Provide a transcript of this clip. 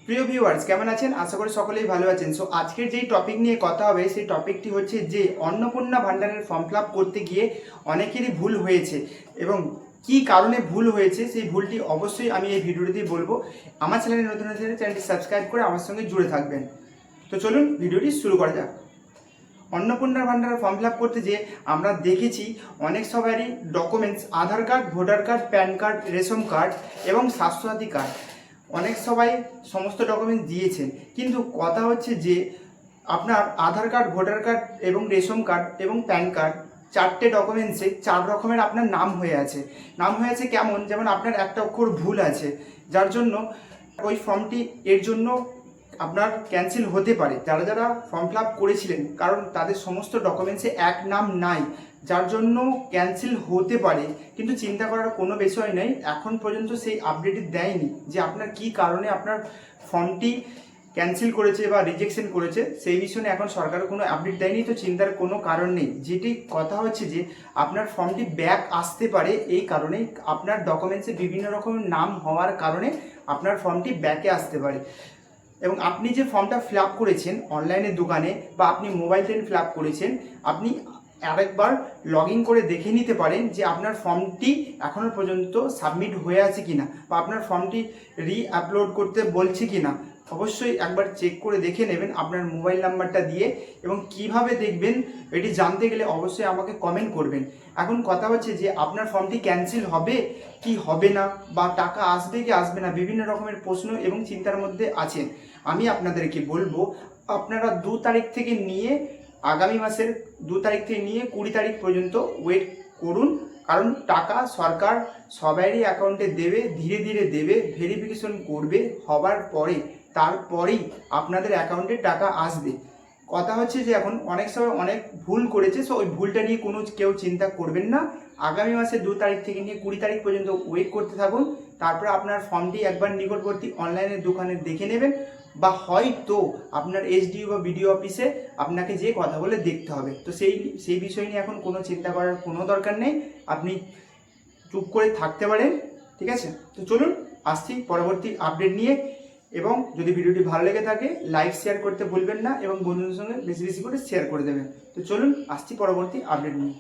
প্রিয় ভিউয়ার্স, কেমন আছেন? আশা করি সকলেই ভালো আছেন। সো আজকের যেই টপিক নিয়ে কথা হবে সেই টপিকটি হচ্ছে যে অন্নপূর্ণা ভান্ডারের ফর্ম ফিল আপ করতে গিয়ে অনেকেরই ভুল হয়েছে এবং কি কারণে ভুল হয়েছে সেই ভুলটি অবশ্যই আমি এই ভিডিওটিতে বলবো। আমার চ্যানেলে নতুন আছে, চ্যানেলটি সাবস্ক্রাইব করে আমার সঙ্গে জুড়ে থাকবেন। তো চলুন ভিডিওটি শুরু করা যাক। অন্নপূর্ণা ভান্ডারের ফর্ম ফিল আপ করতে যেয়ে আমরা দেখেছি অনেক সবারই documents Aadhaar card, voter card, PAN card, ration card এবং স্বাস্থ্যসাথী কার্ড অনেক সবাই সমস্ত ডকুমেন্টস দিয়েছেন, কিন্তু কথা হচ্ছে যে আপনার আধার কার্ড, ভোটার কার্ড এবং রেশন কার্ড এবং প্যান কার্ড চারটে ডকুমেন্টসে চার রকমের আপনার নাম হয়ে আছে। কেমন, যেমন আপনার একটা অক্ষর ভুল আছে, যার জন্য ওই ফর্মটি এর জন্য আপনার ক্যান্সেল হতে পারে। যারা যারা ফর্ম ফিল আপ করেছিলেন, কারণ তাদের সমস্ত ডকুমেন্টসে এক নাম নাই, যার জন্য ক্যান্সেল হতে পারে। কিন্তু চিন্তা করার কোনো বিষয় নেই, এখন পর্যন্ত সেই আপডেট দেয়নি যে আপনার কি কারণে আপনার ফর্মটি ক্যান্সেল করেছে বা রিজেকশন করেছে। সেই বিষয়ে এখন সরকার কোনো আপডেট দেয়নি, তো চিন্তার কোনো কারণ নেই। যেটি কথা হচ্ছে যে আপনার ফর্মটি ব্যাক আসতে পারে, এই কারণে আপনার ডকুমেন্টসে বিভিন্ন রকমের নাম হওয়ার কারণে আপনার ফর্মটি ব্যাকে আসতে পারে। এবং আপনি যে ফর্মটা ফিল আপ করেছেন অনলাইনের দোকানে বা আপনি মোবাইল থেকে ফিল আপ করেছেন, আপনি আরেকবার লগ ইন করে দেখে নিতে পারেন যে আপনার ফর্মটি এখনও পর্যন্ত সাবমিট হয়ে আছে কিনা বা আপনার ফর্মটি আপলোড করতে বলছে কিনা। অবশ্যই একবার চেক করে দেখে নেবেন আপনার মোবাইল নাম্বারটা দিয়ে। এবং কিভাবে দেখবেন এটি জানতে গেলে অবশ্যই আমাকে কমেন্ট করবেন। এখন কথা হচ্ছে যে আপনার ফর্মটি ক্যান্সেল হবে কি হবে না, বা টাকা আসবে কি আসবে না, বিভিন্ন রকমের প্রশ্ন এবং চিন্তার মধ্যে আছেন। আমি আপনাদেরকে বলবো, আপনারা 2 তারিখ থেকে নিয়ে আগামী মাসের 2 তারিখ থেকে নিয়ে 20 তারিখ পর্যন্ত ওয়েট করুন, কারণ টাকা সরকার সবারই অ্যাকাউন্টে দেবে, ধীরে ধীরে দেবে, ভেরিফিকেশন করবে, হবার পরে তারপরেই আপনাদের অ্যাকাউন্টে টাকা আসবে। কথা হচ্ছে যে এখন অনেক সময় অনেক ভুল করেছে, সো ওই ভুলটা নিয়ে কোনো কেউ চিন্তা করবেন না। আগামী মাসে 2 তারিখ থেকে নিয়ে 20 তারিখ পর্যন্ত ওয়েট করতে থাকুন। তারপর আপনার ফর্মটি একবার নিকটবর্তী অনলাইনের দোকানে দেখে নেবেন, বা হয়তো আপনার এসডিও বা বিডিও অফিসে আপনাকে যেয়ে কথা বলে দেখতে হবে। তো সেই বিষয় নিয়ে এখন কোনো চিন্তা করার কোনো দরকার নেই, আপনি চুপ করে থাকতে পারেন। ঠিক আছে, তো চলুন আসছি পরবর্তী আপডেট নিয়ে। এবং যদি ভিডিওটি ভালো লেগে থাকে লাইক শেয়ার করতে ভুলবেন না এবং বন্ধুদের সঙ্গে বেশি বেশি করে শেয়ার করে দেবেন। তো চলুন আসছি পরবর্তী আপডেট নিয়ে।